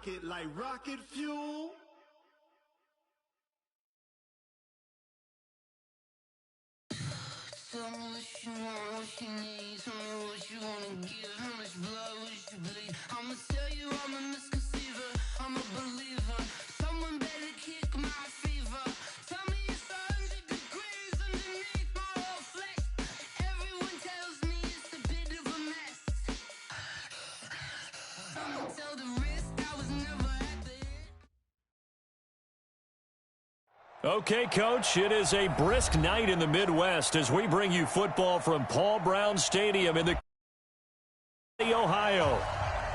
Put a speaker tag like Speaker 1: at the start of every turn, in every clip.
Speaker 1: rocket like rocket fuel.
Speaker 2: Tell me what you want, what you need. Tell me what you wanna give. How much blood would you bleed? I'ma tell you I'm a misconceiver. I'm a believer. Someone better kick my fever. Tell me it's 100 degrees underneath my whole flesh. Everyone tells me it's a bit of a mess. I'ma tell the risk I was never at the end.
Speaker 3: Okay, Coach, it is a brisk night in the Midwest as we bring you football from Paul Brown Stadium in the Ohio.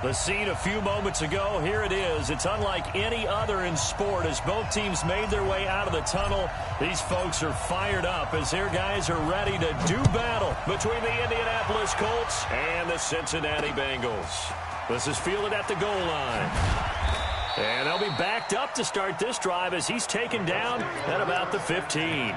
Speaker 3: The scene a few moments ago, here it is. It's unlike any other in sport as both teams made their way out of the tunnel. These folks are fired up as their guys are ready to do battle between the Indianapolis Colts and the Cincinnati Bengals. This is fielded at the goal line. And they'll be backed up to start this drive as he's taken down at about the 15.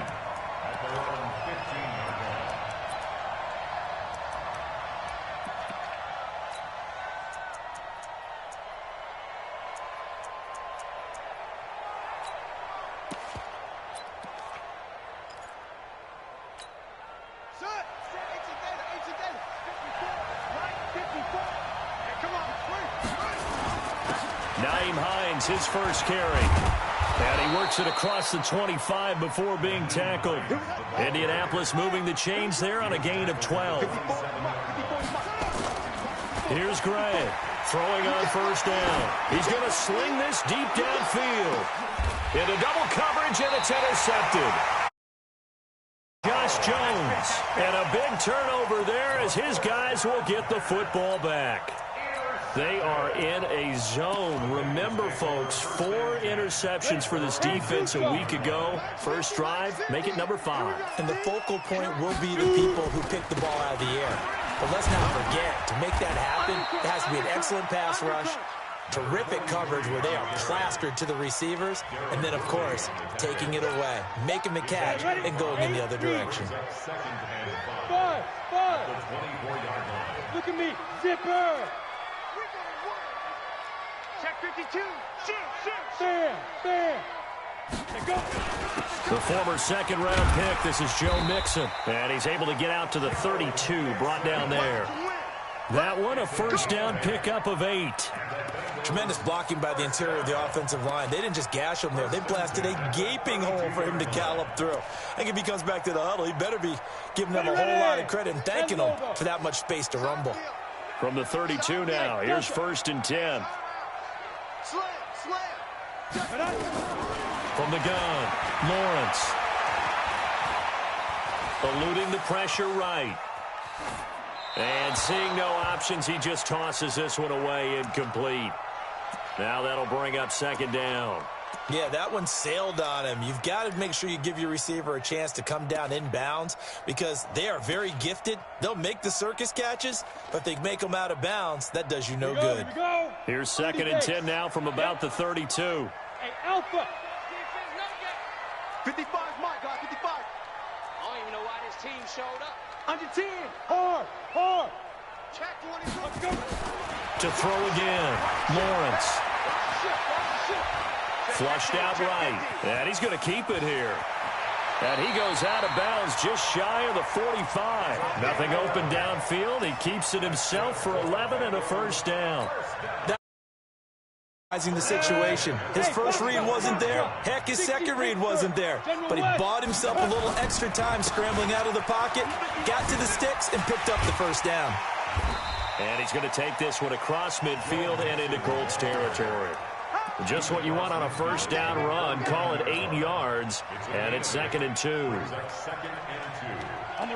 Speaker 3: His first carry. And he works it across the 25 before being tackled. Indianapolis moving the chains there on a gain of 12. Here's Gray throwing on first down. He's going to sling this deep downfield. Into double coverage, and it's intercepted. Josh Jones. And a big turnover there as his guys will get the football back. They are in a zone. Remember, folks, 4 interceptions for this defense a week ago. First drive, make it number 5.
Speaker 4: And the focal point will be the people who pick the ball out of the air. But let's not forget, to make that happen, it has to be an excellent pass rush, terrific coverage where they are plastered to the receivers, and then, of course, taking it away, making the catch, and going in the other direction.
Speaker 5: 5. Look at me, zipper. Check 52. Bam.
Speaker 3: The former second-round pick, this is Joe Mixon. And he's able to get out to the 32, brought down there. That one, a first down pickup of 8.
Speaker 4: Tremendous blocking by the interior of the offensive line. They didn't just gash him there. They blasted a gaping hole for him to gallop through. I think if he comes back to the huddle, he better be giving them a whole lot of credit and thanking them for that much space to rumble.
Speaker 3: From the 32 now, here's 1st and 10. From the gun, Lawrence. Eluding the pressure right. And seeing no options, he just tosses this one away incomplete. Now that'll bring up 2nd down.
Speaker 4: Yeah, that one sailed on him. You've got to make sure you give your receiver a chance to come down inbounds because they are very gifted. They'll make the circus catches, but if they make them out of bounds, that does you no good.
Speaker 3: Here's 2nd and 10 now from about the 32.
Speaker 5: Hey, Alpha.
Speaker 6: 55 is my guy, 55.
Speaker 7: I don't even know why this team showed up.
Speaker 5: Under 10. Hard.
Speaker 6: Check 22.
Speaker 5: Let's go.
Speaker 3: To throw again, Lawrence. Flushed out right. And he's going to keep it here. And he goes out of bounds just shy of the 45. Nothing open downfield. He keeps it himself for 11 and a first down.
Speaker 4: The situation. His first read wasn't there. Heck, his second read wasn't there. But he bought himself a little extra time scrambling out of the pocket, got to the sticks, and picked up the first down.
Speaker 3: And he's going to take this one across midfield and into Colts territory. Just what you want on a first down run. Call it 8 yards, and it's 2nd and 2.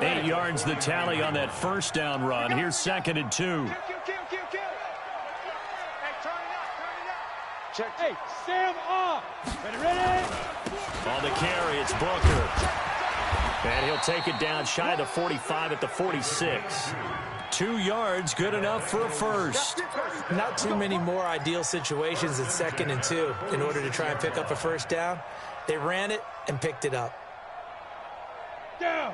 Speaker 3: 8 yards the tally on that first down run. Here's 2nd and 2.
Speaker 5: Check. Hey, Sam off. Ready?
Speaker 3: On the carry, it's Booker. And he'll take it down shy of the 45 at the 46. 2 yards, good enough for a first.
Speaker 4: Not too many more ideal situations at 2nd and 2 in order to try and pick up a first down. They ran it and picked it up.
Speaker 5: Down.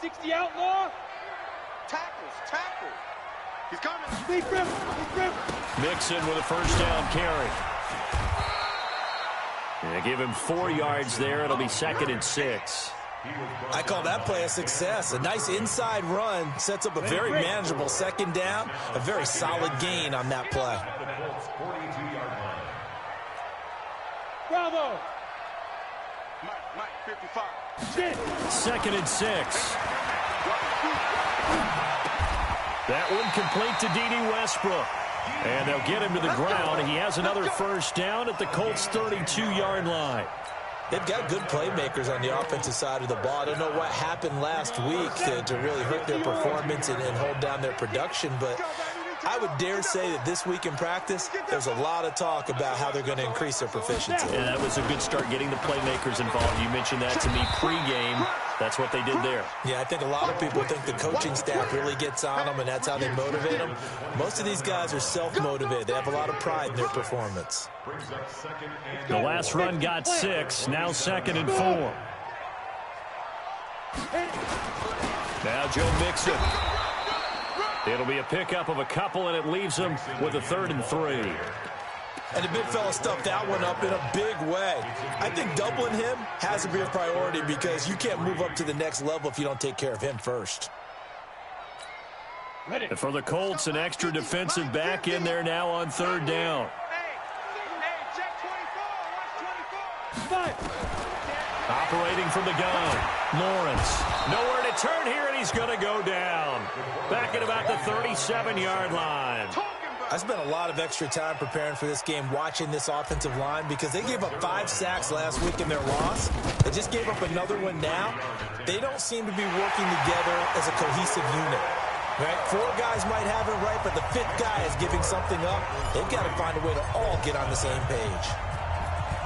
Speaker 5: 60 outlaw.
Speaker 6: Tackle. He's coming.
Speaker 5: Lead grip.
Speaker 3: Mixon with a first down carry. They give him 4 yards there. It'll be 2nd and 6.
Speaker 4: I call that play a success. A nice inside run sets up a very manageable 2nd down. A very solid gain on that play.
Speaker 5: Bravo.
Speaker 6: Mike, 55.
Speaker 3: 2nd and 6. That one complete to D.D. Westbrook. And they'll get him to the ground. He has another first down at the Colts' 32-yard line.
Speaker 4: They've got good playmakers on the offensive side of the ball. I don't know what happened last week to really hurt their performance and hold down their production, but I would dare say that this week in practice, there's a lot of talk about how they're going to increase their proficiency.
Speaker 3: Yeah, that was a good start getting the playmakers involved. You mentioned that to me pregame. That's what they did there.
Speaker 4: Yeah, I think a lot of people think the coaching staff really gets on them, and that's how they motivate them. Most of these guys are self-motivated. They have a lot of pride in their performance.
Speaker 3: The last run got 6. Now 2nd and 4. Now Joe Mixon. It'll be a pickup of a couple, and it leaves him with a 3rd and 3.
Speaker 4: And the big fella stuffed that one up in a big way. I think doubling him has to be a priority because you can't move up to the next level if you don't take care of him first.
Speaker 3: And for the Colts, an extra defensive back in there now on 3rd down.
Speaker 6: Hey, check 24. Watch 24.
Speaker 3: Operating from the gun, Lawrence. Nowhere to turn here, and he's going to go down. Back at about the 37-yard line.
Speaker 4: I spent a lot of extra time preparing for this game watching this offensive line because they gave up 5 sacks last week in their loss. They just gave up another one now. They don't seem to be working together as a cohesive unit. Right? 4 guys might have it right, but the 5th guy is giving something up. They've got to find a way to all get on the same page.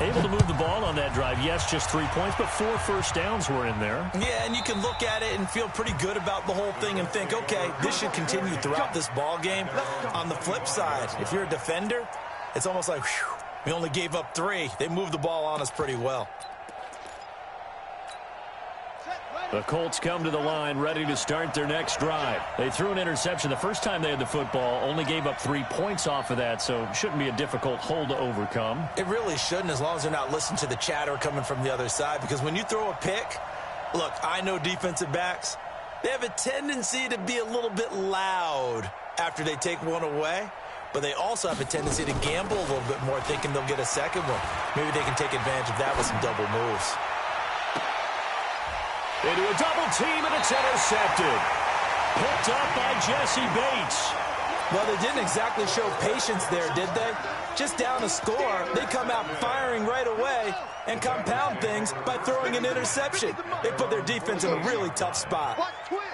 Speaker 3: Able to move the ball on that drive. Yes, just 3 points, but 4 first downs were in there.
Speaker 4: Yeah, and you can look at it and feel pretty good about the whole thing and think, okay, this should continue throughout this ball game. On the flip side, if you're a defender, it's almost like, whew, we only gave up 3. They moved the ball on us pretty well.
Speaker 3: The Colts come to the line ready to start their next drive. They threw an interception the first time they had the football, only gave up 3 points off of that, so shouldn't be a difficult hole to overcome.
Speaker 4: It really shouldn't, as long as they're not listening to the chatter coming from the other side, because when you throw a pick, look, I know defensive backs, they have a tendency to be a little bit loud after they take one away, but they also have a tendency to gamble a little bit more, thinking they'll get a second one. Maybe they can take advantage of that with some double moves.
Speaker 3: Into a double team, and it's intercepted. Picked up by Jesse Bates.
Speaker 4: Well, they didn't exactly show patience there, did they? Just down a score, they come out firing right away and compound things by throwing an interception. They put their defense in a really tough spot.
Speaker 6: Watch twist.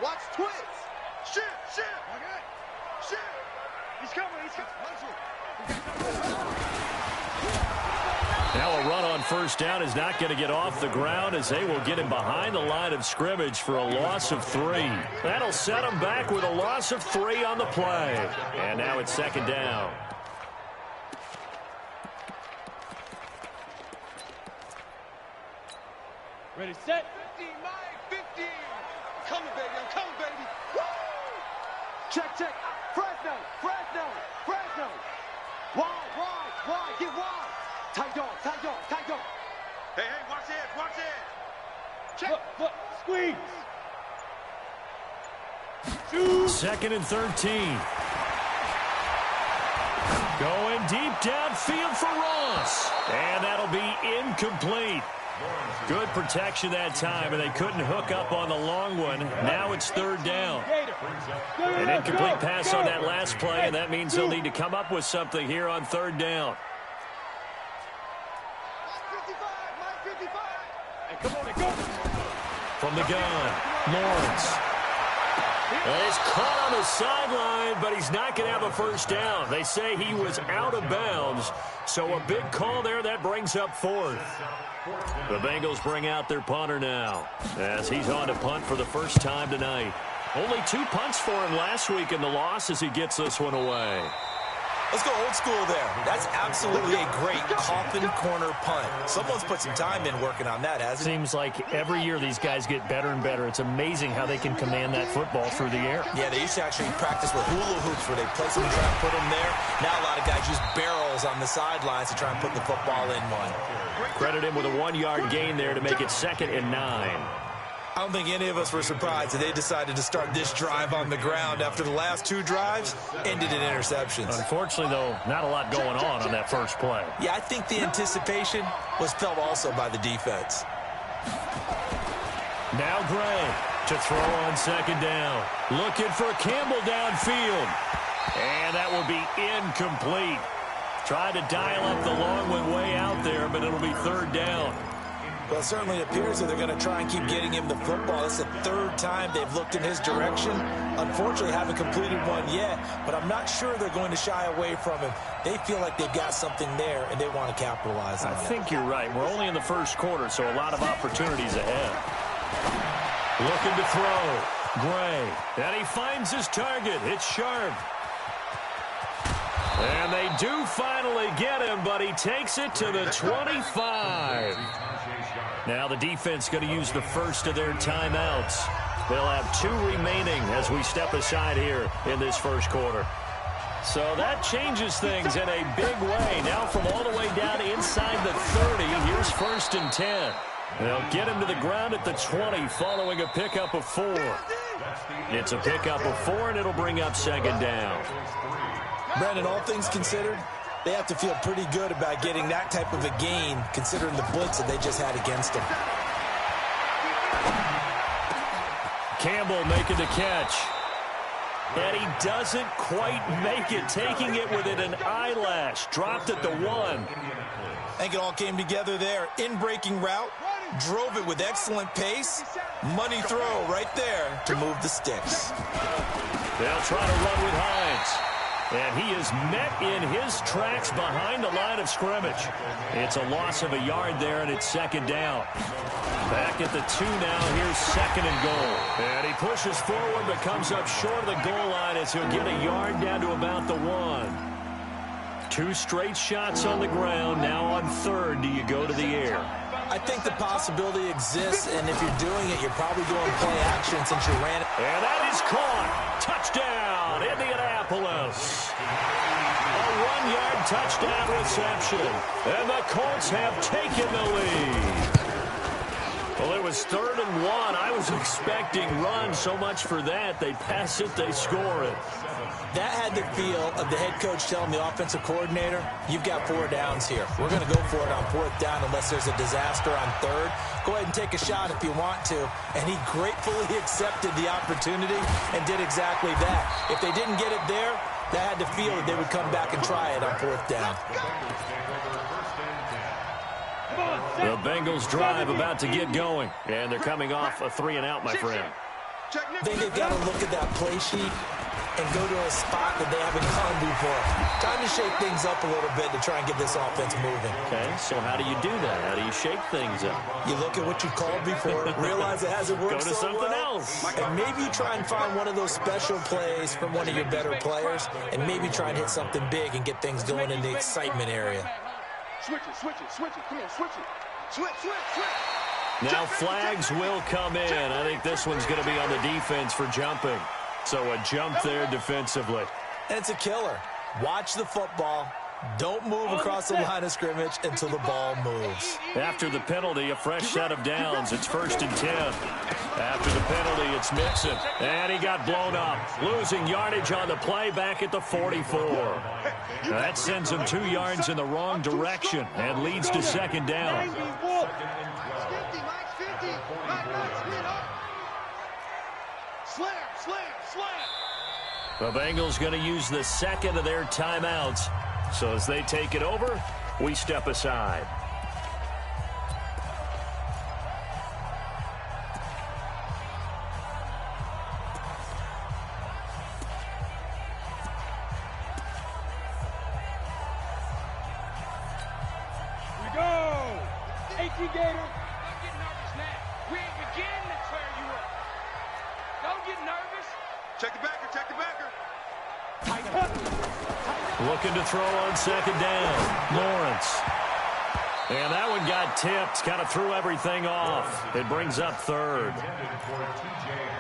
Speaker 6: Watch twist. Shoot. Okay. Shoot. He's coming.
Speaker 3: Now a run on first down is not going to get off the ground as they will get him behind the line of scrimmage for a loss of 3. That'll set him back with a loss of 3 on the play. And now it's 2nd down.
Speaker 5: Ready, set.
Speaker 6: 15, Mike, 15. I'm coming, baby. Woo! Check. Fresno. Wide. Get wide. Tight dog. Hey, watch it. Check.
Speaker 5: Foot, squeeze.
Speaker 3: 2nd and 13. Going deep downfield for Ross. And that'll be incomplete. Good protection that time, and they couldn't hook up on the long one. Now it's 3rd down. An incomplete pass on that last play, and that means they'll need to come up with something here on 3rd down. From the gun, Lawrence. And he's caught on the sideline, but he's not going to have a first down. They say he was out of bounds, so a big call there. That brings up 4th. The Bengals bring out their punter now as he's on to punt for the first time tonight. Only 2 punts for him last week in the loss as he gets this one away.
Speaker 4: Let's go old school there. That's absolutely a great coffin corner punt. Someone's put some time in working on that, hasn't it?
Speaker 3: Seems like every year these guys get better and better. It's amazing how they can command that football through the air.
Speaker 4: Yeah, they used to actually practice with hula hoops where they place them and try and put them there. Now a lot of guys use barrels on the sidelines to try and put the football in one.
Speaker 3: Credit him with a 1-yard gain there to make it 2nd and 9.
Speaker 4: I don't think any of us were surprised that they decided to start this drive on the ground after the last 2 drives ended in interceptions.
Speaker 3: Unfortunately, though, not a lot going on that first play.
Speaker 4: Yeah, I think the anticipation was felt also by the defense.
Speaker 3: Now Gray to throw on 2nd down. Looking for Campbell downfield. And that will be incomplete. Tried to dial up the long one way out there, but it'll be 3rd down.
Speaker 4: Well, it certainly appears that they're going to try and keep getting him the football. It's the 3rd time they've looked in his direction. Unfortunately, haven't completed one yet, but I'm not sure they're going to shy away from him. They feel like they've got something there, and they want to capitalize on it.
Speaker 3: I think you're right. We're only in the first quarter, so a lot of opportunities ahead. Looking to throw. Gray. And he finds his target. It's Sharp. And they do finally get him, but he takes it to the 25. Now the defense going to use the first of their timeouts. They'll have 2 remaining as we step aside here in this first quarter. So that changes things in a big way. Now from all the way down inside the 30, here's 1st and 10. They'll get him to the ground at the 20 following a pickup of 4. It's a pickup of 4, and it'll bring up 2nd down.
Speaker 4: Brandon, all things considered, they have to feel pretty good about getting that type of a gain, considering the blitz that they just had against them.
Speaker 3: Campbell making the catch. And he doesn't quite make it, taking it within an eyelash. Dropped at the 1.
Speaker 4: I think it all came together there. In-breaking route, drove it with excellent pace. Money throw right there to move the sticks.
Speaker 3: They'll try to run with Hines. And he is met in his tracks behind the line of scrimmage. It's a loss of a yard there, and it's 2nd down. Back at the 2 now. Here's 2nd and goal. And he pushes forward but comes up short of the goal line as he'll get a yard down to about the 1. 2 straight shots on the ground. Now on 3rd, do you go to the air?
Speaker 4: I think the possibility exists, and if you're doing it, you're probably doing play action since you ran it.
Speaker 3: And that is caught. Touchdown, Indianapolis. A 1-yard touchdown reception. And the Colts have taken the lead. Well, it was 3rd and 1. I was expecting run, so much for that. They pass it, they score it.
Speaker 4: That had the feel of the head coach telling the offensive coordinator, you've got 4 downs here. We're going to go for it on 4th down unless there's a disaster on 3rd. Go ahead and take a shot if you want to. And he gratefully accepted the opportunity and did exactly that. If they didn't get it there, that had the feel that they would come back and try it on 4th down.
Speaker 3: The Bengals drive about to get going. And they're coming off a 3-and-out, my friend.
Speaker 4: I think they've got to look at that play sheet and go to a spot that they haven't gone before. Time to shake things up a little bit to try and get this offense moving.
Speaker 3: Okay, so how do you do that? How do you shake things up?
Speaker 4: You look at what you called before, realize it hasn't worked
Speaker 3: Go to something
Speaker 4: well,
Speaker 3: else.
Speaker 4: and maybe you try and find one of those special plays from one of your better players, and maybe try and hit something big and get things going in the excitement area.
Speaker 6: Switch it, switch it, switch it. Come on, switch it. Switch, switch, switch.
Speaker 3: Now flags will come in. I think this one's going to be on the defense for jumping. So a jump there defensively.
Speaker 4: And it's a killer. Watch the football. Don't move across the line of scrimmage until the ball moves.
Speaker 3: After the penalty, a fresh set of downs. It's 1st and 10. After the penalty, it's Mixon. And he got blown up. Losing yardage on the play back at the 44. That sends him 2 yards in the wrong direction and leads to 2nd down.
Speaker 6: Slam, slam, slam.
Speaker 3: The Bengals going to use the 2nd of their timeouts. So as they take it over, we step aside.
Speaker 5: We go! 18 Gator.
Speaker 7: Don't get nervous now. We ain't beginning to tear you up. Don't get nervous.
Speaker 6: Check the backer, check the backer.
Speaker 5: Tighten up. Tighten up.
Speaker 3: Looking to throw on second down. Lawrence. And that one got tipped. Kind of threw everything off. It brings up third.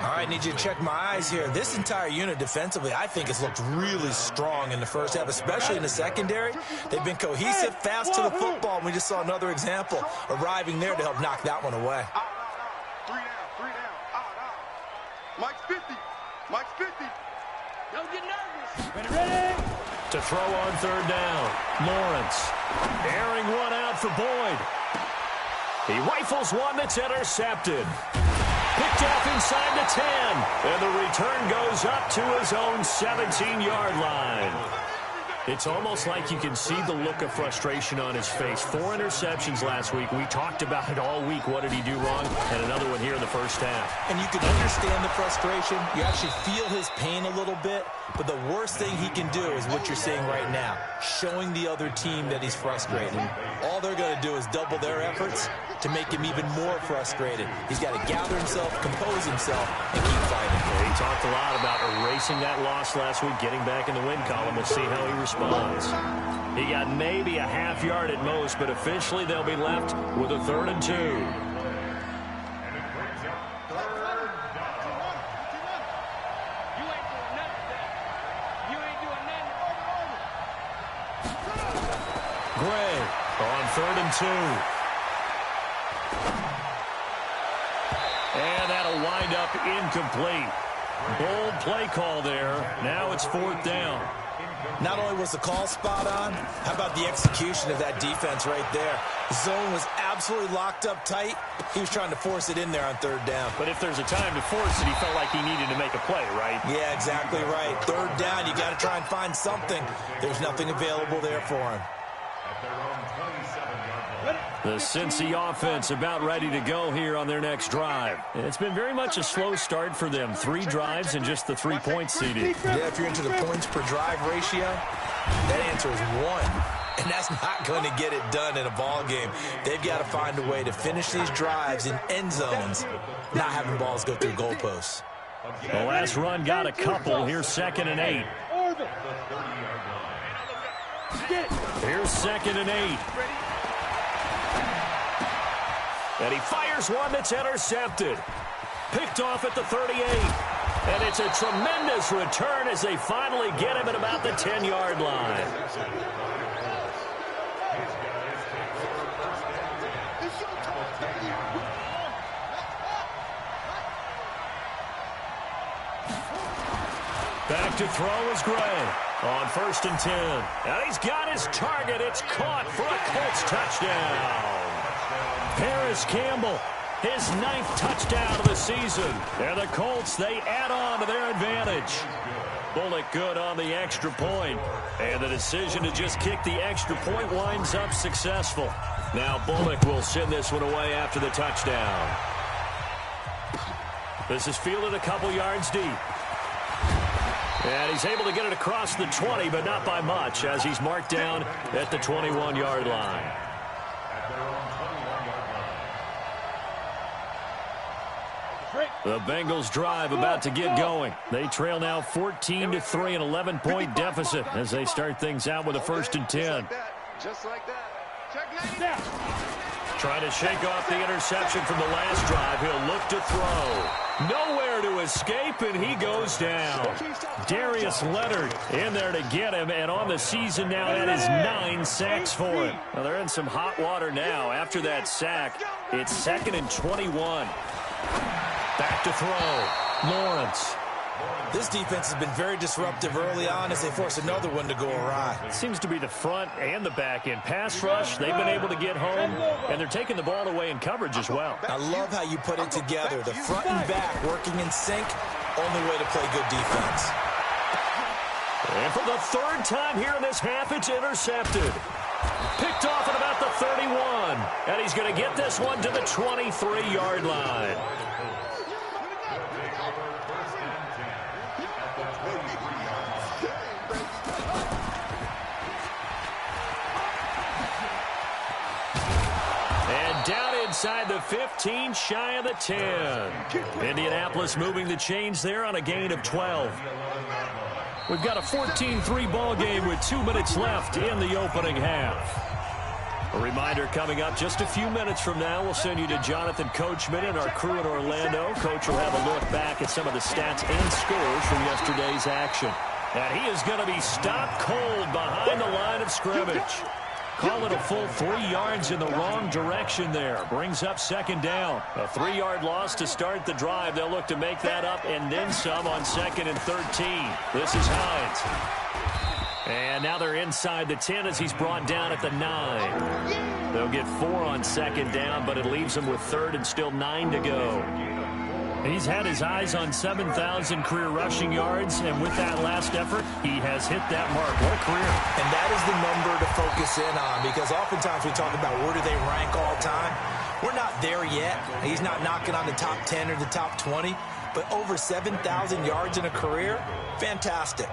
Speaker 4: All right, need you to check my eyes here. This entire unit defensively, I think, has looked really strong in the first half, especially in the secondary. They've been cohesive, fast to the football, and we just saw another example arriving there to help knock that one away.
Speaker 6: Three down. Mike's 50. Mike's 50.
Speaker 7: Don't get nervous.
Speaker 5: Ready?
Speaker 3: To throw on third down. Lawrence. Airing one out for Boyd. He rifles one that's intercepted. Picked off inside the 10. And the return goes up to his own 17-yard line. It's almost like you can see the look of frustration on his face. 4 interceptions last week. We talked about it all week. What did he do wrong? And another one here in the first half.
Speaker 4: And you can understand the frustration. You actually feel his pain a little bit. But the worst thing he can do is what you're seeing right now, showing the other team that he's frustrated. All they're going to do is double their efforts to make him even more frustrated. He's got to gather himself, compose himself, and keep fighting.
Speaker 3: He talked a lot about erasing that loss last week, getting back in the win column. We'll see how he responds. He got maybe a half yard at most, but officially they'll be left with a 3rd and 2. Gray on 3rd and 2. And that'll wind up incomplete. Bold play call there. Now it's 4th down.
Speaker 4: Not only was the call spot on, how about the execution of that defense right there? The zone was absolutely locked up tight. He was trying to force it in there on 3rd down.
Speaker 3: But if there's a time to force it, he felt like he needed to make a play, right?
Speaker 4: Yeah, exactly right. 3rd down, you got to try and find something. There's nothing available there for him.
Speaker 3: The Cincy offense about ready to go here on their next drive. It's been very much a slow start for them. 3 drives and just the 3 points seeded.
Speaker 4: Yeah, if you're into the points per drive ratio, that answer is 1. And that's not going to get it done in a ball game. They've got to find a way to finish these drives in end zones, not having balls go through goalposts.
Speaker 3: The last run got a couple. Here's 2nd and 8. Here's 2nd and 8. And he fires one that's intercepted. Picked off at the 38. And it's a tremendous return as they finally get him at about the 10-yard line. Back to throw is Gray on 1st and 10. And he's got his target. It's caught for a Colts touchdown. Paris Campbell, his 9th touchdown of the season. And the Colts, they add on to their advantage. Bullock good on the extra point. And the decision to just kick the extra point winds up successful. Now Bullock will send this one away after the touchdown. This is fielded a couple yards deep. And he's able to get it across the 20, but not by much, as he's marked down at the 21-yard line. The Bengals drive about to get going. They trail now 14-3, an 11-point deficit as they start things out with a 1st and 10.
Speaker 6: Just like that. Check 90.
Speaker 3: Trying to shake off the interception from the last drive. He'll look to throw. Nowhere to escape, and he goes down. Darius Leonard in there to get him, and on the season now, that is 9 sacks for him. Now, they're in some hot water now. After that sack, it's 2nd and 21. Back to throw. Lawrence.
Speaker 4: This defense has been very disruptive early on as they force another one to go awry.
Speaker 3: It seems to be the front and the back end. Pass rush, they've been able to get home, and they're taking the ball away in coverage as well.
Speaker 4: I love how you put it together. The front and back working in sync, only way to play good defense.
Speaker 3: And for the 3rd time here in this half, it's intercepted. Picked off at about the 31. And he's going to get this one to the 23-yard line. And down inside the 15, shy of the 10. Indianapolis moving the chains there on a gain of 12. We've got a 14-3 ball game with 2 minutes left in the opening half. A reminder coming up just a few minutes from now. We'll send you to Jonathan Coachman and our crew in Orlando. Coach will have a look back at some of the stats and scores from yesterday's action. And he is going to be stopped cold behind the line of scrimmage. Call it a full 3 yards in the wrong direction there. Brings up second down. A 3-yard loss to start the drive. They'll look to make that up and then some on 2nd and 13. This is Hines. And now they're inside the 10 as he's brought down at the 9. They'll get 4 on 2nd down, but it leaves them with 3rd and still 9 to go. He's had his eyes on 7,000 career rushing yards, and with that last effort, he has hit that mark. What a career.
Speaker 4: And that is the number to focus in on, because oftentimes we talk about where do they rank all time. We're not there yet. He's not knocking on the top 10 or the top 20, but over 7,000 yards in a career, fantastic.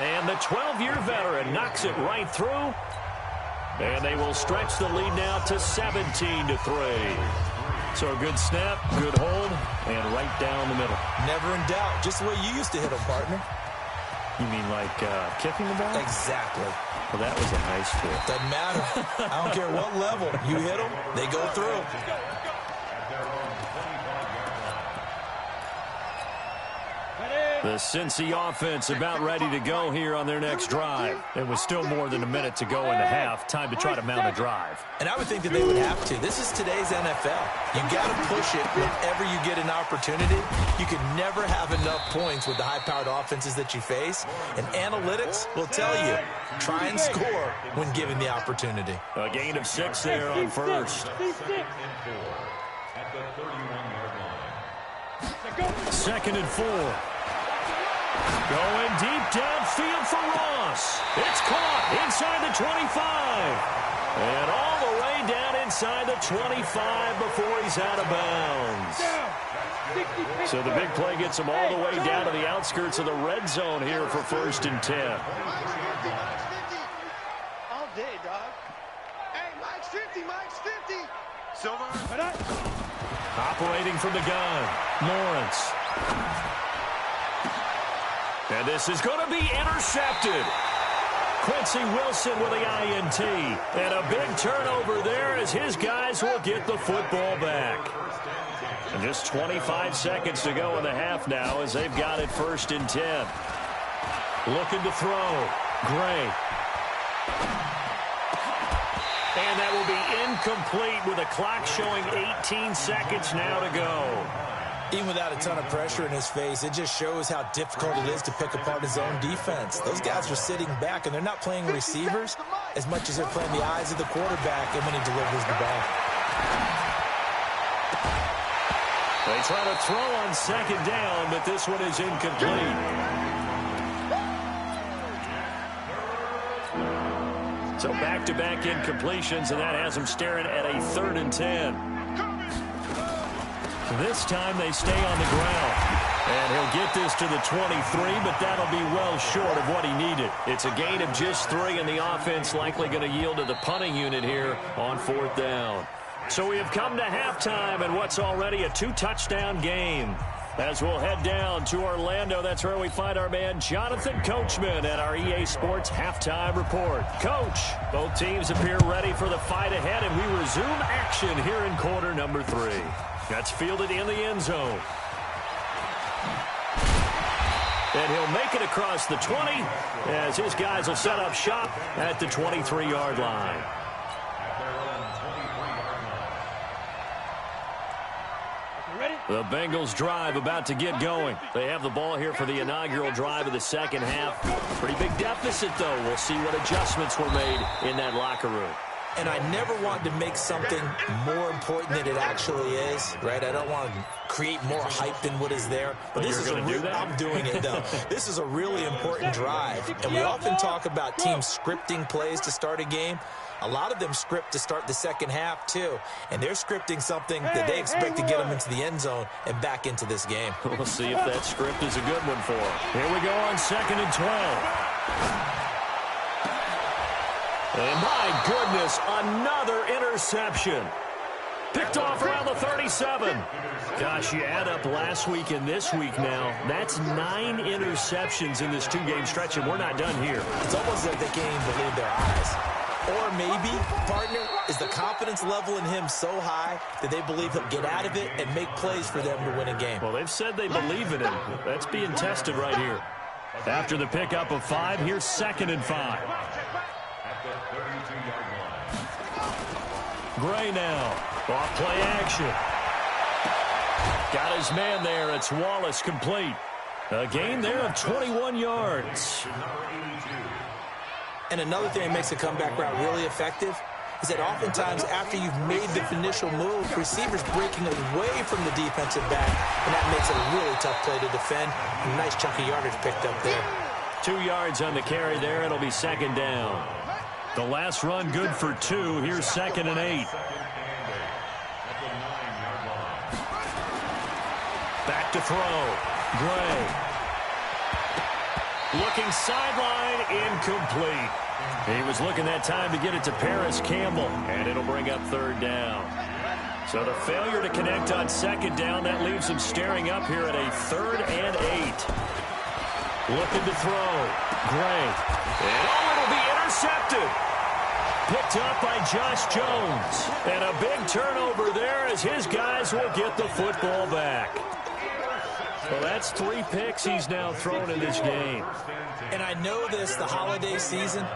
Speaker 3: And the 12-year veteran knocks it right through. And they will stretch the lead now to 17-3. So a good snap, good hold, and right down the middle.
Speaker 4: Never in doubt. Just the way you used to hit them, partner.
Speaker 3: You mean like kicking the ball?
Speaker 4: Exactly.
Speaker 3: Well, that was a nice fit.
Speaker 4: Doesn't matter. I don't care what level. You hit them, they go through.
Speaker 3: The Cincy offense about ready to go here on their next drive. And with still more than a minute to go in the half, time to try to mount a drive.
Speaker 4: And I would think that they would have to. This is today's NFL. You got to push it whenever you get an opportunity. You can never have enough points with the high-powered offenses that you face. And analytics will tell you, try and score when given the opportunity.
Speaker 3: A gain of 6 there on first. 2nd and 4. Going deep downfield for Ross. It's caught inside the 25. And all the way down inside the 25 before he's out of bounds. So the big play gets him all the way down to the outskirts of the red zone here for 1st and 10.
Speaker 6: All day, dog. Hey, Mike's 50, Mike's 50. Silver.
Speaker 3: Operating from the gun, Lawrence. And this is going to be intercepted. Quincy Wilson with the INT. And a big turnover there as his guys will get the football back. And just 25 seconds to go in the half now as they've got it 1st and 10. Looking to throw. Gray. And that will be incomplete with a clock showing 18 seconds now to go.
Speaker 4: Even without a ton of pressure in his face, it just shows how difficult it is to pick apart his own defense. Those guys are sitting back, and they're not playing receivers as much as they're playing the eyes of the quarterback and when he delivers the ball.
Speaker 3: They try to throw on 2nd down, but this one is incomplete. So back-to-back incompletions, and that has them staring at a 3rd and 10. This time they stay on the ground. And he'll get this to the 23, but that'll be well short of what he needed. It's a gain of just 3, and the offense likely going to yield to the punting unit here on 4th down. So we have come to halftime and what's already a 2-touchdown game. As we'll head down to Orlando, that's where we find our man Jonathan Coachman at our EA Sports Halftime Report. Coach, both teams appear ready for the fight ahead, and we resume action here in quarter number 3. That's fielded in the end zone. And he'll make it across the 20 as his guys will set up shop at the 23-yard line. The Bengals drive about to get going. They have the ball here for the inaugural drive of the 2nd half. Pretty big deficit, though. We'll see what adjustments were made in that locker room.
Speaker 4: And I never want to make something more important than it actually is, right? I don't want to create more hype than what is there. But this is
Speaker 3: going to do that?
Speaker 4: I'm doing it, though. This is a really important drive. And we often talk about teams scripting plays to start a game. A lot of them script to start the 2nd half, too. And they're scripting something that they expect to get them into the end zone and back into this game.
Speaker 3: We'll see if that script is a good one for them. Here we go on 2nd and 12. And my goodness, another interception. Picked off around the 37. Gosh, you add up last week and this week now. That's 9 interceptions in this 2-game stretch, and we're not done here.
Speaker 4: It's almost like they can't even believe their eyes. Or maybe, partner, is the confidence level in him so high that they believe he'll get out of it and make plays for them to win a game.
Speaker 3: Well, they've said they believe in him. That's being tested right here. After the pickup of 5, here's 2nd and 5. Gray now. Off play action. Got his man there. It's Wallace complete. A gain there of 21 yards.
Speaker 4: And another thing that makes a comeback route really effective is that oftentimes after you've made the initial move, receivers breaking away from the defensive back, and that makes it a really tough play to defend. A nice chunk of yardage picked up there.
Speaker 3: 2 yards on the carry there. It'll be 2nd down. The last run good for 2. Here's 2nd and 8. Back to throw. Gray. Looking sideline, incomplete. He was looking that time to get it to Paris Campbell, and it'll bring up 3rd down. So the failure to connect on 2nd down, that leaves him staring up here at a 3rd and 8. Looking to throw. Gray. And it'll be intercepted. Picked up by Josh Jones. And a big turnover there as his guys will get the football back. Well, that's 3 picks he's now thrown in this game.
Speaker 4: And I know this, the holiday season,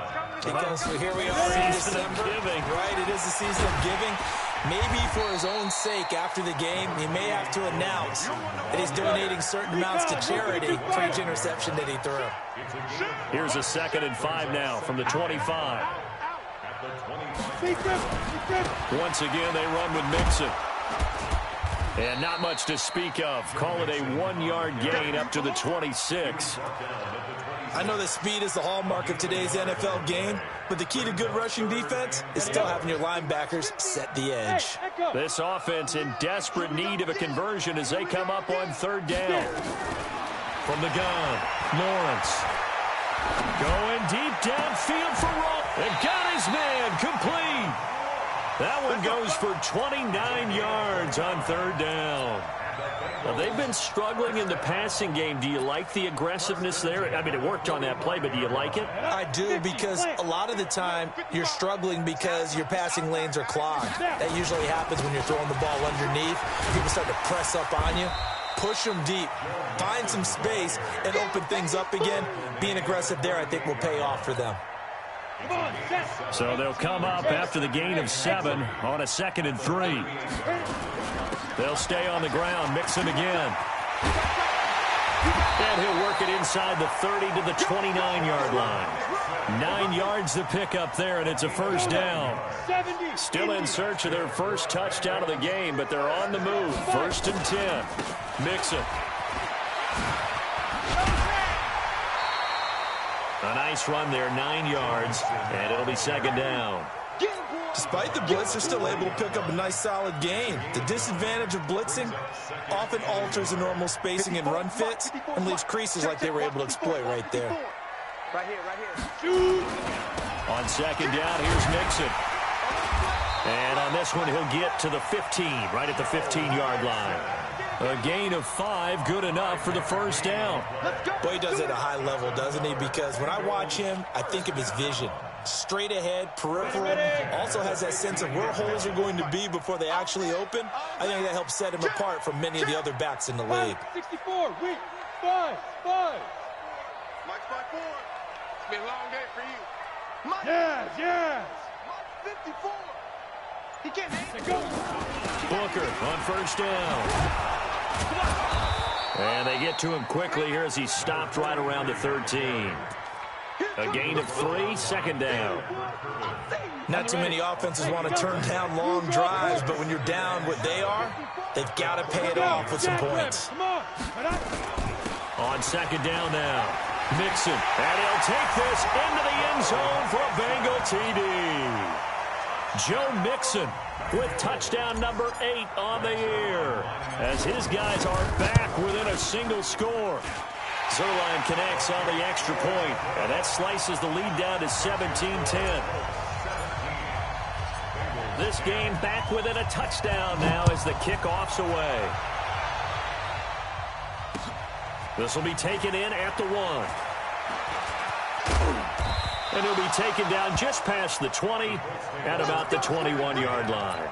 Speaker 4: because here we are in December. Right, it is the season of giving. Maybe for his own sake, after the game, he may have to announce that he's donating certain amounts to charity for each interception that he threw.
Speaker 3: Here's a 2nd and 5 now from the 25. Once again, they run with Mixon. And not much to speak of. Call it a 1-yard gain up to the 26.
Speaker 4: I know that speed is the hallmark of today's NFL game, but the key to good rushing defense is still having your linebackers set the edge.
Speaker 3: This offense in desperate need of a conversion as they come up on 3rd down. From the gun, Lawrence. Going deep downfield for Roll. And got his man complete. That one goes for 29 yards on 3rd down. Well, they've been struggling in the passing game. Do you like the aggressiveness there? I mean, it worked on that play, but do you like it?
Speaker 4: I do, because a lot of the time you're struggling because your passing lanes are clogged. That usually happens when you're throwing the ball underneath. People start to press up on you. Push them deep. Find some space and open things up again. Being aggressive there, I think, will pay off for them.
Speaker 3: So they'll come up after the gain of 7 on a 2nd and 3. They'll stay on the ground. Mixon again. And he'll work it inside the 30 to the 29-yard line. 9 yards to pick up there, and it's a 1st down. Still in search of their first touchdown of the game, but they're on the move. 1st and 10. Mixon. A nice run there, 9 yards, and it'll be 2nd down.
Speaker 4: Despite the blitz, they're still able to pick up a nice, solid gain. The disadvantage of blitzing often alters the normal spacing and run fits and leaves creases like they were able to exploit right there.
Speaker 6: Right here.
Speaker 3: On 2nd down, here's Mixon. And on this one, he'll get to the 15, right at the 15-yard line. A gain of 5, good enough for the 1st down.
Speaker 4: Boy, he does it at a high level, doesn't he? Because when I watch him, I think of his vision. Straight ahead, peripheral, also has that sense of where holes are going to be before they actually open. I think that helps set him apart from many of the other backs in the league.
Speaker 5: 64, wait, 5.
Speaker 6: Mike's 5-4. It's been a long day for you. Mike.
Speaker 5: Yes.
Speaker 6: Mike 54. He can't hang.
Speaker 5: Go.
Speaker 3: Booker on 1st down. And they get to him quickly here as he stopped right around the 13. A gain of 3, 2nd down.
Speaker 4: Not too many offenses want to turn down long drives, but when you're down what they are, they've got to pay it off with some points.
Speaker 3: On 2nd down now, Mixon. And he'll take this into the end zone for a Bengal TD. Joe Mixon with touchdown number 8 on the year as his guys are back within a single score. Zerline connects on the extra point, and that slices the lead down to 17-10. this game back within a touchdown now as the kickoff's away. This will be taken in at the 1. And he'll be taken down just past the 20 at about the 21-yard line.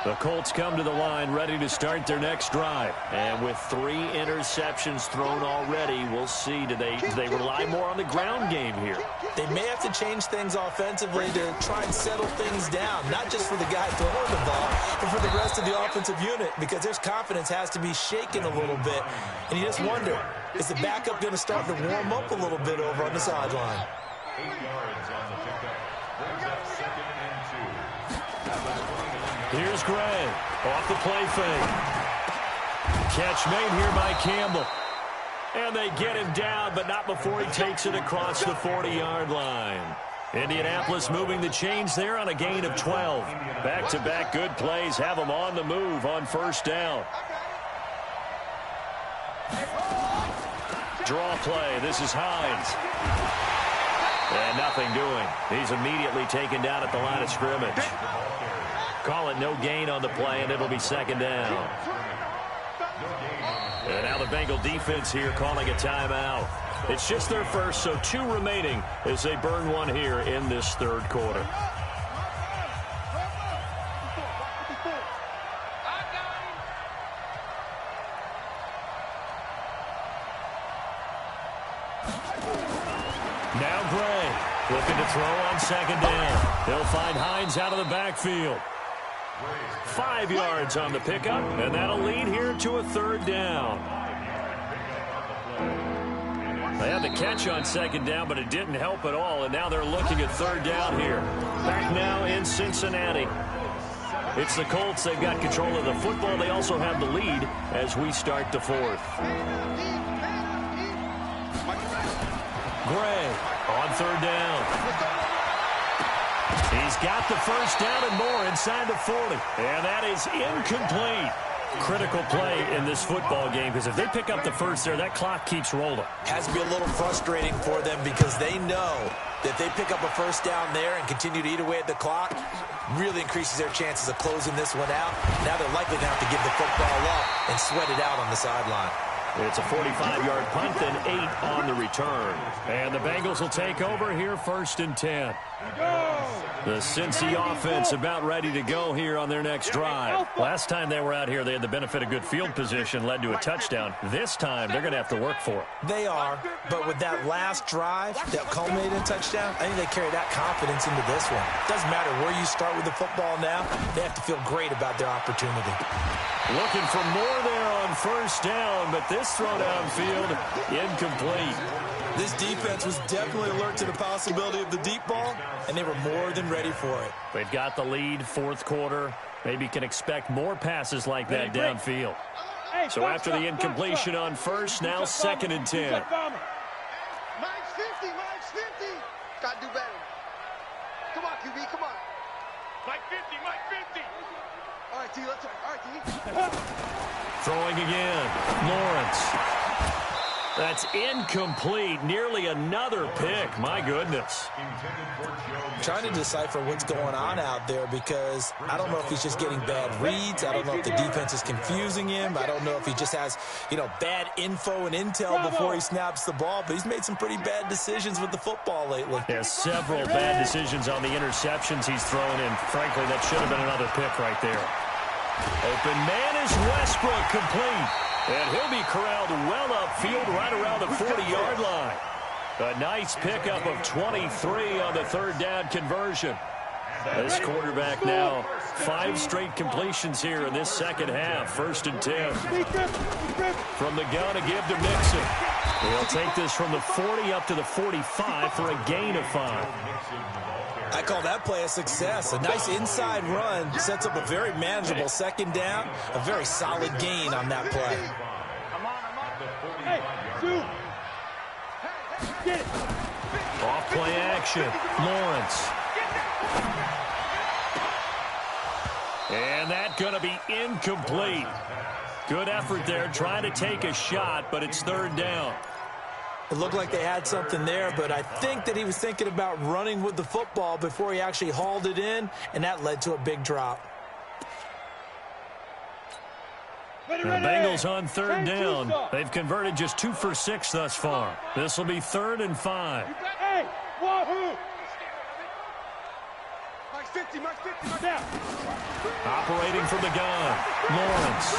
Speaker 3: The Colts come to the line ready to start their next drive. And with 3 interceptions thrown already, we'll see. Do they rely more on the ground game here?
Speaker 4: They may have to change things offensively to try and settle things down, not just for the guy throwing the ball, but for the rest of the offensive unit, because their confidence has to be shaken a little bit. And you just wonder, is the backup going to start to warm up a little bit over on the sideline?
Speaker 8: 8 yards on the pickup. Brings up 2nd and 2.
Speaker 3: Here's Gray off the play fake. Catch made here by Campbell. And they get him down, but not before he takes it across the 40-yard line. Indianapolis moving the chains there on a gain of 12. Back-to-back good plays have them on the move on first down. Draw play. This is Hines. And nothing doing. He's immediately taken down at the line of scrimmage. Call it no gain on the play, and it'll be 2nd down. And now the Bengal defense here calling a timeout. It's just their first, so 2 remaining as they burn one here in this 3rd quarter. Now Gray looking to throw on 2nd down. He'll find Hines out of the backfield. 5 yards on the pickup, and that'll lead here to a 3rd down. They had the catch on 2nd down, but it didn't help at all, and now they're looking at 3rd down here. Back now in Cincinnati. It's the Colts. They've got control of the football. They also have the lead as we start the 4th. Gray on 3rd down. He's got the first down and more inside the 40. And that is incomplete. Critical play in this football game, because if they pick up the first there, that clock keeps rolling.
Speaker 4: Has to be a little frustrating for them because they know that if they pick up a first down there and continue to eat away at the clock, really increases their chances of closing this one out. Now they're likely going to have to give the football up and sweat it out on the sideline.
Speaker 3: It's a 45-yard punt and 8 on the return. And the Bengals will take over here 1st and 10. The Cincy offense about ready to go here on their next drive. Last time they were out here, they had the benefit of good field position, led to a touchdown. This time, they're going to have to work for it.
Speaker 4: They are, but with that last drive that culminated in a touchdown, I think they carry that confidence into this one. Doesn't matter where you start with the football now, they have to feel great about their opportunity.
Speaker 3: Looking for more there on first down, but this throw downfield, incomplete.
Speaker 4: This defense was definitely alert to the possibility of the deep ball, and they were more than ready for it.
Speaker 3: They've got the lead, 4th quarter. Maybe can expect more passes like that downfield. So after the incompletion on first, now 2nd and 10.
Speaker 6: Mike's 50, Mike's 50. Got to do better. Come on, QB, come on.
Speaker 7: Mike 50, Mike 50.
Speaker 6: All right, T, let's try. All right, T.
Speaker 3: Throwing again, Lawrence. That's incomplete. Nearly another pick. My goodness.
Speaker 4: Trying to decipher what's going on out there because I don't know if he's just getting bad reads. I don't know if the defense is confusing him. I don't know if he just has, bad info and intel before he snaps the ball. But he's made some pretty bad decisions with the football lately.
Speaker 3: Yeah, several bad decisions on the interceptions he's thrown in. Frankly, that should have been another pick right there. Open man is Westbrook, complete. And he'll be corralled well upfield right around the 40-yard line. A nice pickup of 23 on the 3rd down conversion. This quarterback now 5 straight completions here in this 2nd half. 1st and 10. From the gun to give to Mixon. He'll take this from the 40 up to the 45 for a gain of 5.
Speaker 4: I call that play a success. A nice inside run sets up a very manageable 2nd down. A very solid gain on that play.
Speaker 5: Hey, Sue. Get it.
Speaker 3: Off play action. Lawrence. And that's going to be incomplete. Good effort there trying to take a shot, but it's 3rd down.
Speaker 4: It looked like they had something there, but I think that he was thinking about running with the football before he actually hauled it in, and that led to a big drop.
Speaker 3: The Bengals on third down. They've converted just 2 for 6 thus far. This will be 3rd and 5.
Speaker 5: Hey, wahoo! Max 50, now.
Speaker 3: Operating from the gun, Lawrence.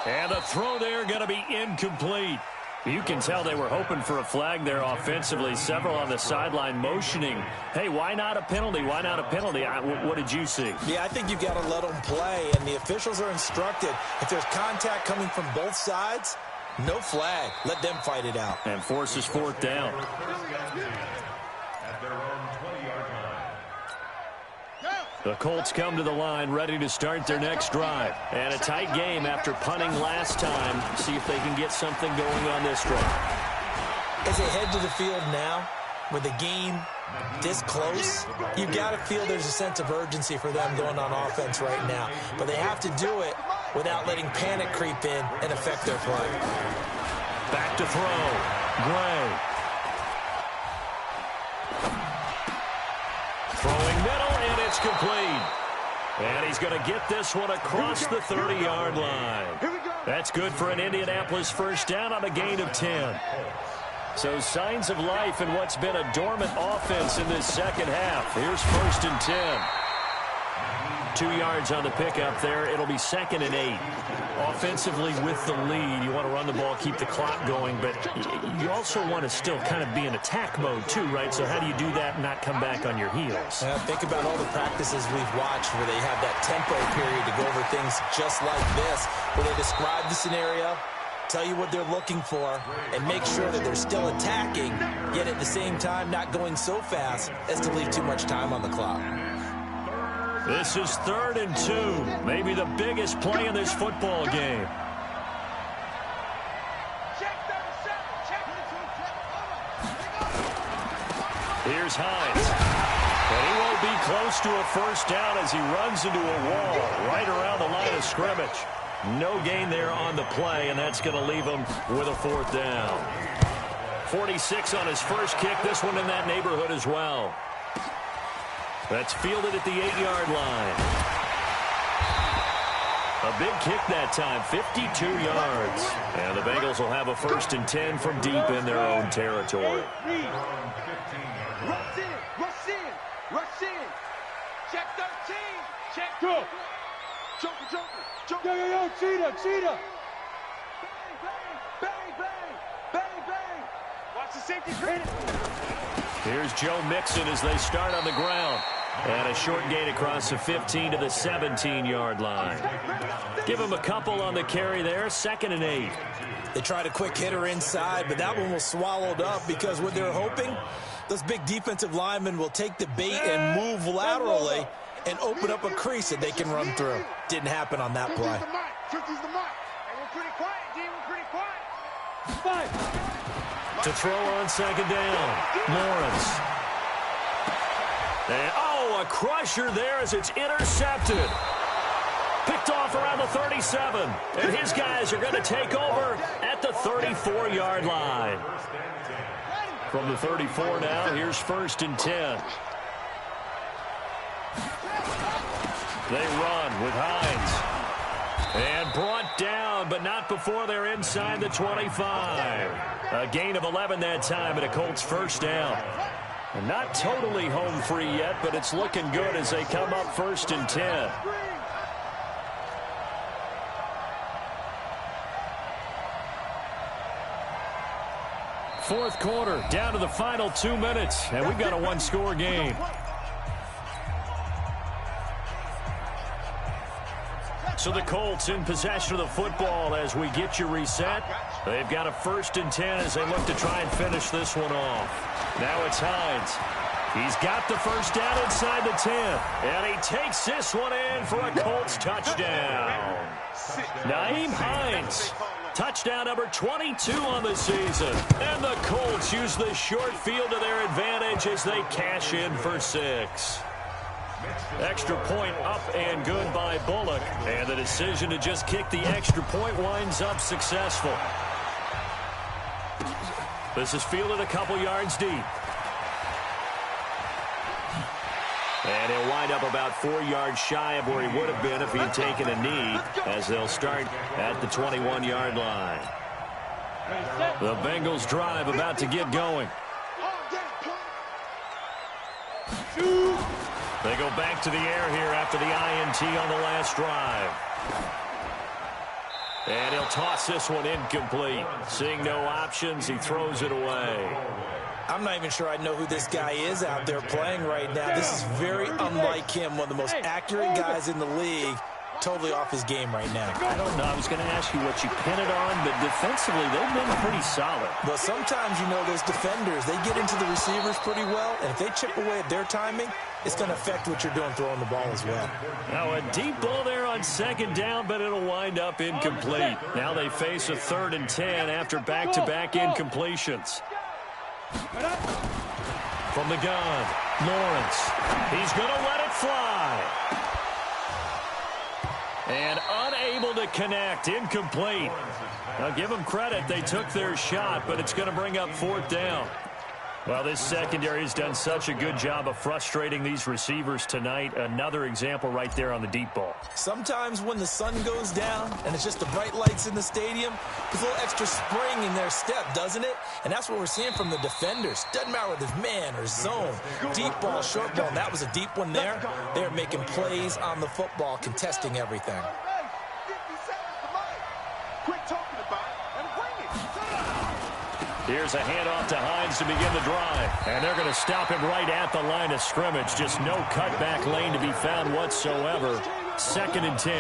Speaker 3: And the throw there going to be incomplete. You can tell they were hoping for a flag there offensively. Several on the sideline motioning, hey, why not a penalty? Why not a penalty? What did you see?
Speaker 4: Yeah, I think you've got to let them play, and the officials are instructed. If there's contact coming from both sides, no flag. Let them fight it out.
Speaker 3: And forces 4th down.
Speaker 8: At their own 20-yard line.
Speaker 3: The Colts come to the line ready to start their next drive. And a tight game after punting last time. See if they can get something going on this drive.
Speaker 4: As they head to the field now, with the game this close, you've got to feel there's a sense of urgency for them going on offense right now. But they have to do it without letting panic creep in and affect their play.
Speaker 3: Back to throw. Gray. Throwing middle, and it's complete. And he's going to get this one across the 30-yard line. That's good for an Indianapolis first down on a gain of 10. So signs of life in what's been a dormant offense in this second half. Here's 1st and 10. 2 yards on the pickup there. It'll be 2nd and 8. Offensively with the lead, you want to run the ball, keep the clock going, but you also want to still kind of be in attack mode too, right? So how do you do that and not come back on your heels?
Speaker 4: Think about all the practices we've watched where they have that tempo period to go over things just like this, where they describe the scenario, tell you what they're looking for, and make sure that they're still attacking, yet at the same time not going so fast as to leave too much time on the clock.
Speaker 3: This is 3rd and 2, maybe the biggest play in this football game. Here's Hines. And he won't be close to a first down as he runs into a wall right around the line of scrimmage. No gain there on the play, and that's going to leave him with a 4th down. 46 on his first kick, this one in that neighborhood as well. That's fielded at the 8-yard line. A big kick that time, 52 yards. And the Bengals will have a 1st and 10 from deep in their own territory.
Speaker 5: Rush in, rush in, rush in. Check 13, check. Go. Joker, Joker, Joker. Yo, cheetah. Bang, bang, bang, bang, bang. Watch the safety screen.
Speaker 3: Here's Joe Mixon as they start on the ground. And a short gain across the 15 to the 17-yard line. Give him a couple on the carry there, 2nd and 8.
Speaker 4: They tried a quick hitter inside, but that one was swallowed up because what they're hoping, those big defensive linemen will take the bait and move laterally and open up a crease that they can run through. Didn't happen on that play.
Speaker 3: To throw on 2nd down, Lawrence. And, a crusher there as it's intercepted. Picked off around the 37. And his guys are going to take over at the 34-yard line. From the 34 now, here's 1st and 10. They run with Hines. And brought down, but not before they're inside the 25. A gain of 11 that time, and a Colts first down. And not totally home free yet, but it's looking good as they come up 1st and 10. Fourth quarter, down to the final 2 minutes, and we've got a one-score game. So the Colts in possession of the football as we get you reset. They've got a 1st and 10 as they look to try and finish this one off. Now it's Hines. He's got the first down inside the 10. And he takes this one in for a Colts touchdown. Nyheim Hines. Touchdown number 22 on the season. And the Colts use the short field to their advantage as they cash in for 6. Extra point up and good by Bullock. And the decision to just kick the extra point winds up successful. This is fielded a couple yards deep. And he'll wind up about 4 yards shy of where he would have been if he had taken a knee, as they'll start at the 21-yard line. The Bengals drive about to get going. They go back to the air here after the INT on the last drive. And he'll toss this one incomplete. Seeing no options, he throws it away.
Speaker 4: I'm not even sure I know who this guy is out there playing right now. This is very unlike him, one of the most accurate guys in the league. Totally off his game right now.
Speaker 3: I don't know. I was going to ask you what you pin it on, but defensively, they've been pretty solid.
Speaker 4: Well, sometimes, you know, those defenders, they get into the receivers pretty well, and if they chip away at their timing, it's going to affect what you're doing throwing the ball as well.
Speaker 3: Now, a deep ball there on second down, but it'll wind up incomplete. Now they face a 3rd and 10 after back-to-back incompletions. From the gun, Lawrence. He's going to let it fly. And unable to connect, incomplete. Now give them credit, they took their shot, but it's going to bring up 4th down. Well, this secondary has done such a good job of frustrating these receivers tonight. Another example right there on the deep ball.
Speaker 4: Sometimes when the sun goes down and it's just the bright lights in the stadium, there's a little extra spring in their step, doesn't it? And that's what we're seeing from the defenders. Doesn't matter whether it's man or zone, deep ball, short ball. And that was a deep one there. They're making plays on the football, contesting everything.
Speaker 6: Quit talking about it and bring it.
Speaker 3: Here's a handoff to Hines to begin the drive. And they're going to stop him right at the line of scrimmage. Just no cutback lane to be found whatsoever. 2nd and 10.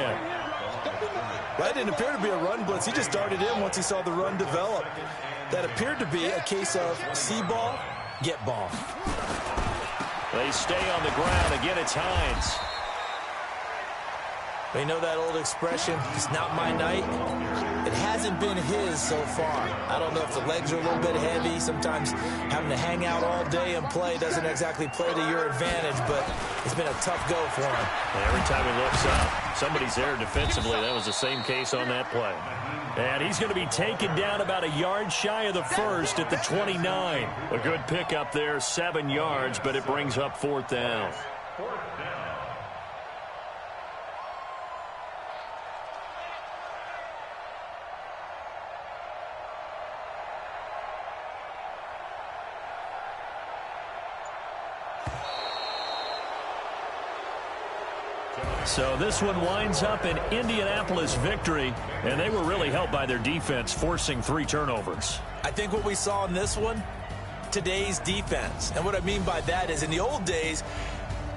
Speaker 4: That didn't appear to be a run blitz. He just darted in once he saw the run develop. That appeared to be a case of see ball, get ball.
Speaker 3: They stay on the ground. Again, it's Hines.
Speaker 4: They know that old expression, it's not my night. It hasn't been his so far. I don't know if the legs are a little bit heavy. Sometimes having to hang out all day and play doesn't exactly play to your advantage, but it's been a tough go for him.
Speaker 3: Every time he looks up, somebody's there defensively. That was the same case on that play. And he's going to be taken down about a yard shy of the 1st at the 29. A good pickup there, 7 yards, but it brings up 4th down. So this one winds up an Indianapolis victory, and they were really helped by their defense, forcing 3 turnovers.
Speaker 4: I think what we saw in this one, today's defense. And what I mean by that is in the old days,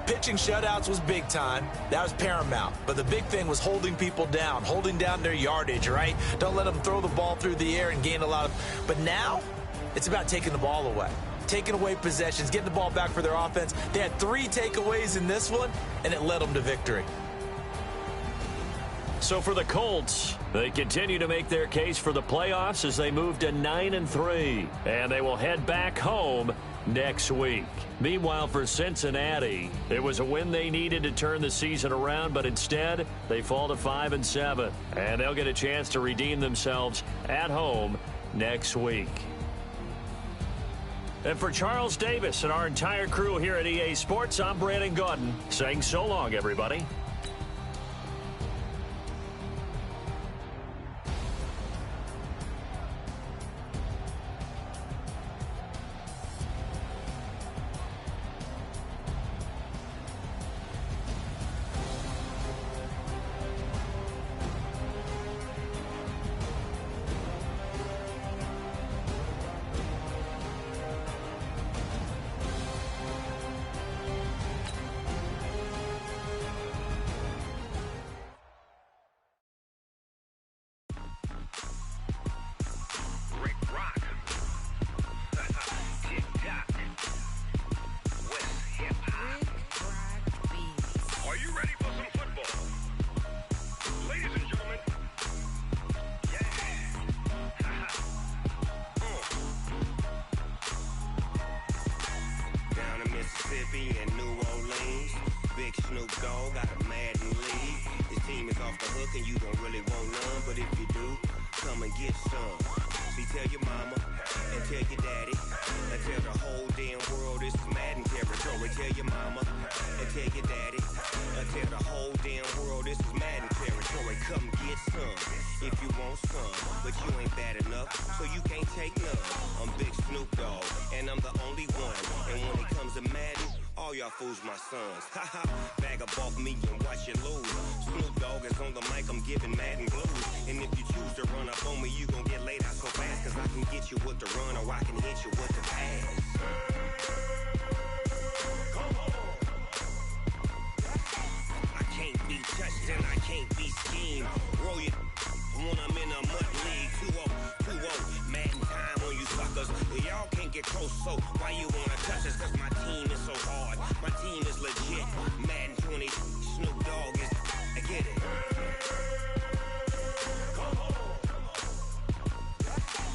Speaker 4: pitching shutouts was big time. That was paramount. But the big thing was holding people down, holding down their yardage, right? Don't let them throw the ball through the air and gain a lot of... But now, it's about taking the ball away. Taking away possessions, getting the ball back for their offense. They had 3 takeaways in this one, and it led them to victory.
Speaker 3: So for the Colts, they continue to make their case for the playoffs as they move to 9-3. And they will head back home next week. Meanwhile, for Cincinnati, it was a win they needed to turn the season around, but instead, they fall to 5-7. And they'll get a chance to redeem themselves at home next week. And for Charles Davis and our entire crew here at EA Sports, I'm Brandon Gaudin saying so long, everybody.
Speaker 9: Snoop Dogg got a Madden league. This team is off the hook and you don't really want none, but if you do, come and get some. See, tell your mama and tell your daddy and tell the whole damn world this is Madden territory. Tell your mama and tell your daddy and tell the whole damn world this is Madden territory. Come get some if you want some, but you ain't bad enough, so you can't take none. I'm Big Snoop Dogg, and I'm the only one. And when it comes to Madden, all y'all fools my sons. Haha, bag up off me and watch you lose. Snoop Dogg is on the mic, I'm giving Madden blues. And if you choose to run up on me, you gon' get laid out so fast, cause I can get you with the run or I can hit you with the pass. I can't be touched and I can't be schemed. Roll you when I'm in a mud league. 2-0, Madden time on you suckers. Y'all can't get close, so why you wanna touch us? Cause my team is so hard, my team is legit. Madden 20, Snoop Dogg is, I get it.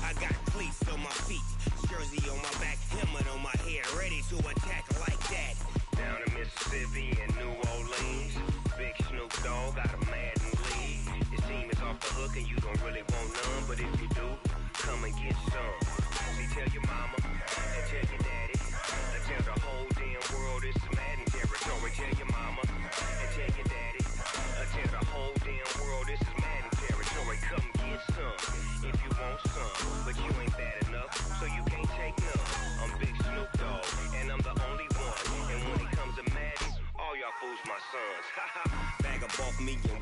Speaker 9: I got cleats on my feet, jersey on my back, helmet on my head, ready to attack like that. Down in Mississippi and New Orleans, Big Snoop Dogg got a Madden league. His team is off the hook and you don't really want none, but if you do, come and get some. See, tell your mama and tell your daddy and tell the whole damn world this is Madden territory. Tell your mama and tell your daddy and tell the whole damn world this is Madden territory. Come get some if you want some, but you ain't bad enough, so you can't take none. I'm Big Snoop Dogg, and I'm the only one. And when it comes to Madden, all y'all fools my sons. Haha, bag up off me and